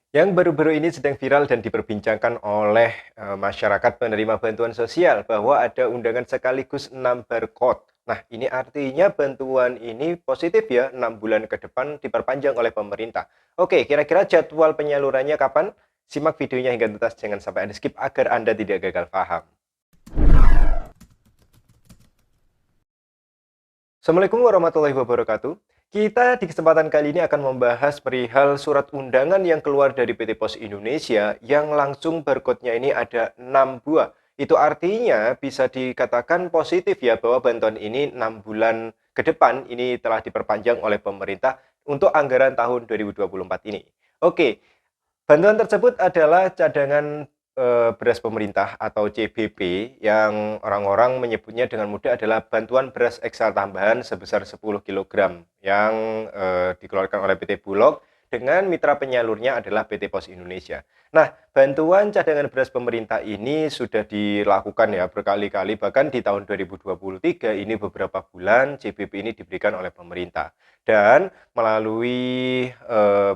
Yang baru-baru ini sedang viral dan diperbincangkan oleh masyarakat penerima bantuan sosial bahwa ada undangan sekaligus 6 barcode. Nah, ini artinya bantuan ini positif ya, 6 bulan ke depan diperpanjang oleh pemerintah. Oke, kira-kira jadwal penyalurannya kapan? Simak videonya hingga tuntas, jangan sampai Anda skip agar Anda tidak gagal paham. Assalamualaikum warahmatullahi wabarakatuh. Kita di kesempatan kali ini akan membahas perihal surat undangan yang keluar dari PT Pos Indonesia yang langsung barcode-nya ini ada 6 buah. Itu artinya bisa dikatakan positif ya bahwa bantuan ini 6 bulan ke depan ini telah diperpanjang oleh pemerintah untuk anggaran tahun 2024 ini. Oke, bantuan tersebut adalah cadangan beras pemerintah atau CBP yang orang-orang menyebutnya dengan mudah adalah bantuan beras ekstra tambahan sebesar 10 kilogram yang dikeluarkan oleh PT Bulog dengan mitra penyalurnya adalah PT Pos Indonesia. Nah, bantuan cadangan beras pemerintah ini sudah dilakukan ya berkali-kali, bahkan di tahun 2023 ini beberapa bulan CBP ini diberikan oleh pemerintah. Dan melalui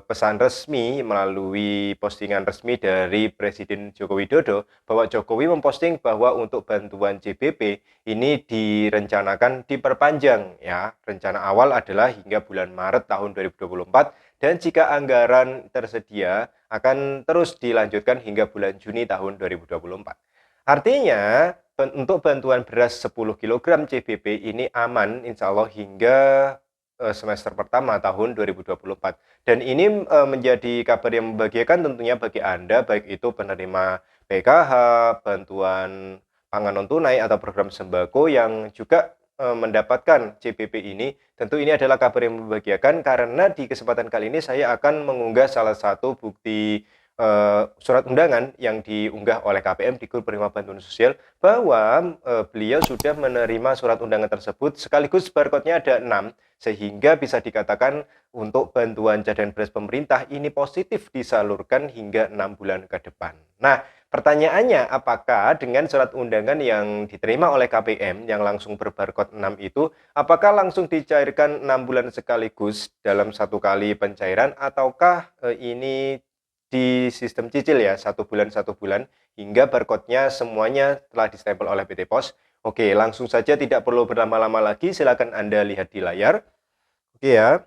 pesan resmi, melalui postingan resmi dari Presiden Joko Widodo, bahwa Jokowi memposting bahwa untuk bantuan CBP ini direncanakan diperpanjang ya. Rencana awal adalah hingga bulan Maret tahun 2024 dan jika anggaran tersedia akan terus dilanjutkan hingga bulan Juni tahun 2024. Artinya untuk bantuan beras 10 kg CBP ini aman insya Allah hingga semester pertama tahun 2024. Dan ini menjadi kabar yang membahagiakan tentunya bagi Anda, baik itu penerima PKH, bantuan pangan non tunai atau program sembako yang juga mendapatkan CBP ini. Tentu ini adalah kabar yang membahagiakan karena di kesempatan kali ini saya akan mengunggah salah satu bukti surat undangan yang diunggah oleh KPM di Grup Penerima Bantuan Sosial bahwa beliau sudah menerima surat undangan tersebut sekaligus barcode-nya ada 6 sehingga bisa dikatakan untuk bantuan cadangan beras pemerintah ini positif disalurkan hingga 6 bulan ke depan. Nah, pertanyaannya apakah dengan surat undangan yang diterima oleh KPM yang langsung berbarcode 6 itu, apakah langsung dicairkan 6 bulan sekaligus dalam satu kali pencairan ataukah ini di sistem cicil ya, satu bulan hingga barcode-nya semuanya telah distempel oleh PT Pos. Oke, langsung saja tidak perlu berlama-lama lagi, silakan Anda lihat di layar. Oke ya.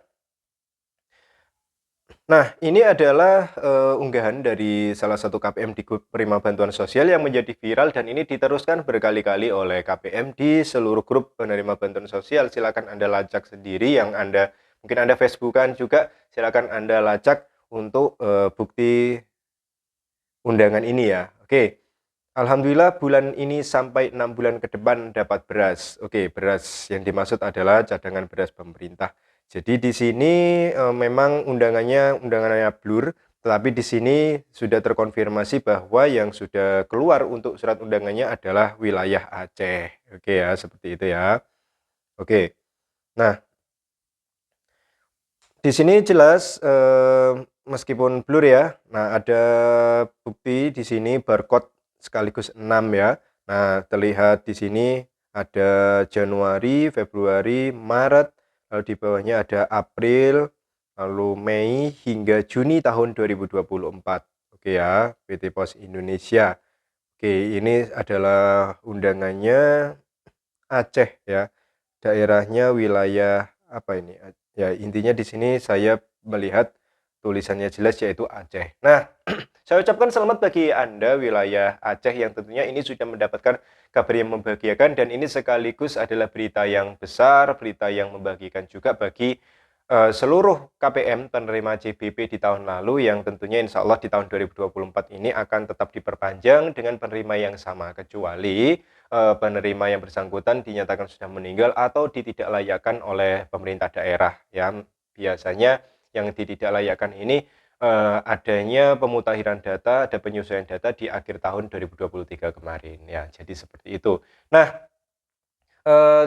Nah, ini adalah unggahan dari salah satu KPM di Grup Penerima Bantuan Sosial yang menjadi viral dan ini diteruskan berkali-kali oleh KPM di seluruh grup penerima bantuan sosial. Silakan Anda lacak sendiri yang Anda mungkin Anda Facebookan juga, silakan Anda lacak untuk bukti undangan ini ya. Oke. Alhamdulillah bulan ini sampai 6 bulan ke depan dapat beras. Oke, beras yang dimaksud adalah cadangan beras pemerintah. Jadi di sini memang undangannya blur, tetapi di sini sudah terkonfirmasi bahwa yang sudah keluar untuk surat undangannya adalah wilayah Aceh. Oke ya, seperti itu ya. Oke. Nah, di sini jelas meskipun blur ya. Nah, ada bukti di sini barcode sekaligus 6 ya. Nah, terlihat di sini ada Januari, Februari, Maret, lalu di bawahnya ada April, lalu Mei hingga Juni tahun 2024. Oke ya, PT Pos Indonesia. Oke, ini adalah undangannya Aceh ya. Daerahnya wilayah apa ini? Ya, intinya di sini saya melihat tulisannya jelas yaitu Aceh. Nah, saya ucapkan selamat bagi Anda wilayah Aceh yang tentunya ini sudah mendapatkan kabar yang membahagiakan dan ini sekaligus adalah berita yang besar, berita yang membahagiakan juga bagi seluruh KPM penerima CBP di tahun lalu yang tentunya insya Allah di tahun 2024 ini akan tetap diperpanjang dengan penerima yang sama kecuali penerima yang bersangkutan dinyatakan sudah meninggal atau ditidaklayakkan oleh pemerintah daerah ya. Biasanya yang ditidaklayakkan ini adanya pemutakhiran data, ada penyesuaian data di akhir tahun 2023 kemarin ya. Jadi seperti itu. Nah,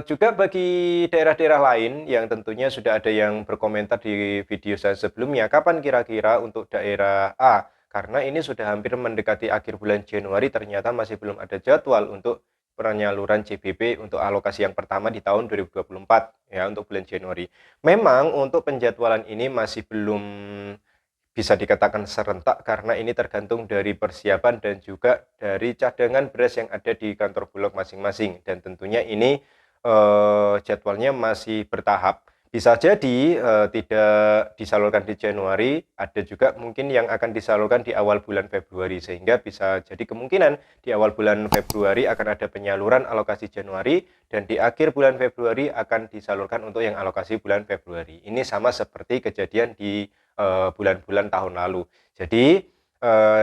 juga bagi daerah-daerah lain yang tentunya sudah ada yang berkomentar di video saya sebelumnya, kapan kira-kira untuk daerah A? Karena ini sudah hampir mendekati akhir bulan Januari, ternyata masih belum ada jadwal untuk penyaluran CBP untuk alokasi yang pertama di tahun 2024 ya untuk bulan Januari. Memang untuk penjadwalan ini masih belum bisa dikatakan serentak karena ini tergantung dari persiapan dan juga dari cadangan beras yang ada di kantor Bulog masing-masing, dan tentunya ini jadwalnya masih bertahap. Bisa jadi tidak disalurkan di Januari, ada juga mungkin yang akan disalurkan di awal bulan Februari, sehingga bisa jadi kemungkinan di awal bulan Februari akan ada penyaluran alokasi Januari, dan di akhir bulan Februari akan disalurkan untuk yang alokasi bulan Februari. Ini sama seperti kejadian di bulan-bulan tahun lalu. Jadi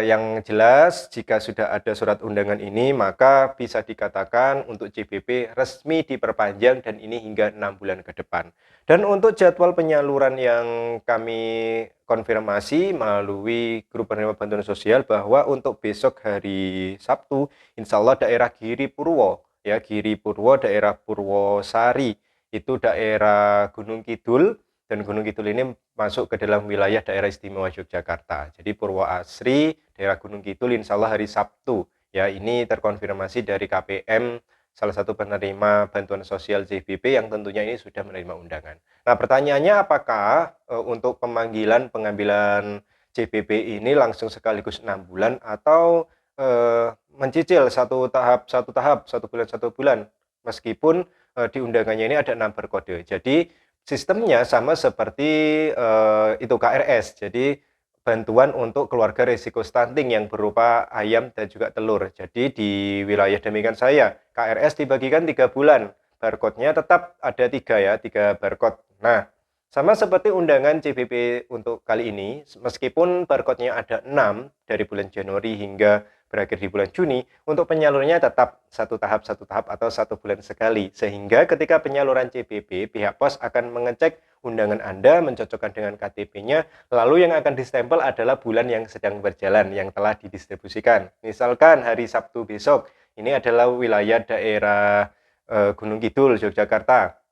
yang jelas jika sudah ada surat undangan ini, maka bisa dikatakan untuk CBP resmi diperpanjang dan ini hingga 6 bulan ke depan. Dan untuk jadwal penyaluran yang kami konfirmasi melalui grup penerima bantuan sosial, bahwa untuk besok hari Sabtu, insya Allah daerah Giri Purwo, ya Giri Purwo, daerah Purwosari, itu daerah Gunung Kidul, dan Gunung Kidul ini masuk ke dalam wilayah daerah istimewa Yogyakarta. Jadi Purwo Asri, daerah Gunung Kidul, insya Allah hari Sabtu. Ya, ini terkonfirmasi dari KPM, salah satu penerima bantuan sosial JBP yang tentunya ini sudah menerima undangan. Nah, pertanyaannya apakah untuk pengambilan JBP ini langsung sekaligus 6 bulan atau mencicil satu tahap, satu bulan, meskipun di undangannya ini ada 6 berkode. Jadi sistemnya sama seperti itu KRS, jadi bantuan untuk keluarga risiko stunting yang berupa ayam dan juga telur. Jadi di wilayah demikian saya, KRS dibagikan 3 bulan, barcode-nya tetap ada 3 ya, 3 barcode. Nah, sama seperti undangan CBP untuk kali ini, meskipun barcode-nya ada 6 dari bulan Januari hingga berakhir di bulan Juni, untuk penyalurannya tetap satu tahap atau 1 bulan sekali, sehingga ketika penyaluran CBP, pihak pos akan mengecek undangan Anda, mencocokkan dengan KTP-nya, lalu yang akan distempel adalah bulan yang sedang berjalan, yang telah didistribusikan. Misalkan hari Sabtu besok, ini adalah wilayah daerah Gunung Kidul, Yogyakarta.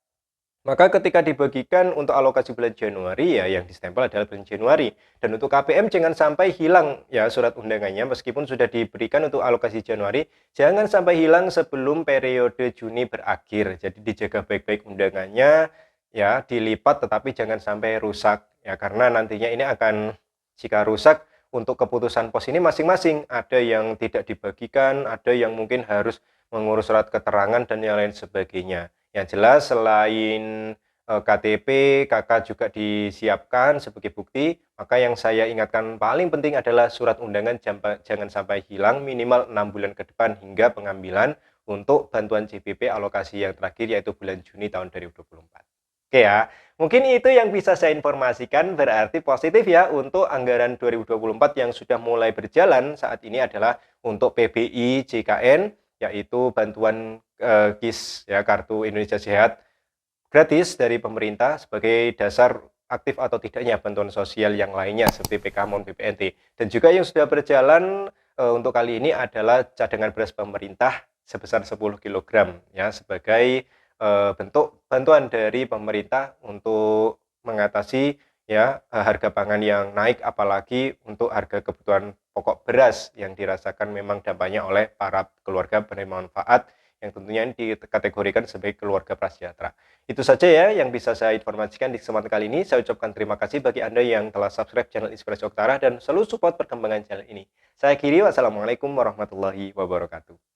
Maka ketika dibagikan untuk alokasi bulan Januari, ya yang distempel adalah bulan Januari. Dan untuk KPM jangan sampai hilang ya surat undangannya, meskipun sudah diberikan untuk alokasi Januari, jangan sampai hilang sebelum periode Juni berakhir. Jadi dijaga baik-baik undangannya, ya dilipat, tetapi jangan sampai rusak. Ya karena nantinya ini akan, jika rusak, untuk keputusan pos ini masing-masing, ada yang tidak dibagikan, ada yang mungkin harus mengurus surat keterangan dan yang lain sebagainya. Yang jelas selain KTP, KK juga disiapkan sebagai bukti, maka yang saya ingatkan paling penting adalah surat undangan jangan sampai hilang minimal 6 bulan ke depan hingga pengambilan untuk bantuan JBP alokasi yang terakhir, yaitu bulan Juni tahun 2024. Oke ya, mungkin itu yang bisa saya informasikan, berarti positif ya untuk anggaran 2024 yang sudah mulai berjalan saat ini adalah untuk PBI JKN, yaitu bantuan KIS ya, Kartu Indonesia Sehat gratis dari pemerintah sebagai dasar aktif atau tidaknya bantuan sosial yang lainnya seperti PKMON, BPNT. Dan juga yang sudah berjalan untuk kali ini adalah cadangan beras pemerintah sebesar 10 kg ya, sebagai bentuk bantuan dari pemerintah untuk mengatasi ya harga pangan yang naik, apalagi untuk harga kebutuhan pokok beras yang dirasakan memang dampaknya oleh para keluarga penerima manfaat yang tentunya ini dikategorikan sebagai keluarga prasejahtera. Itu saja ya yang bisa saya informasikan di kesempatan kali ini. Saya ucapkan terima kasih bagi Anda yang telah subscribe channel Inspirasi Oktara dan selalu support perkembangan channel ini. Saya akhiri, wassalamualaikum warahmatullahi wabarakatuh.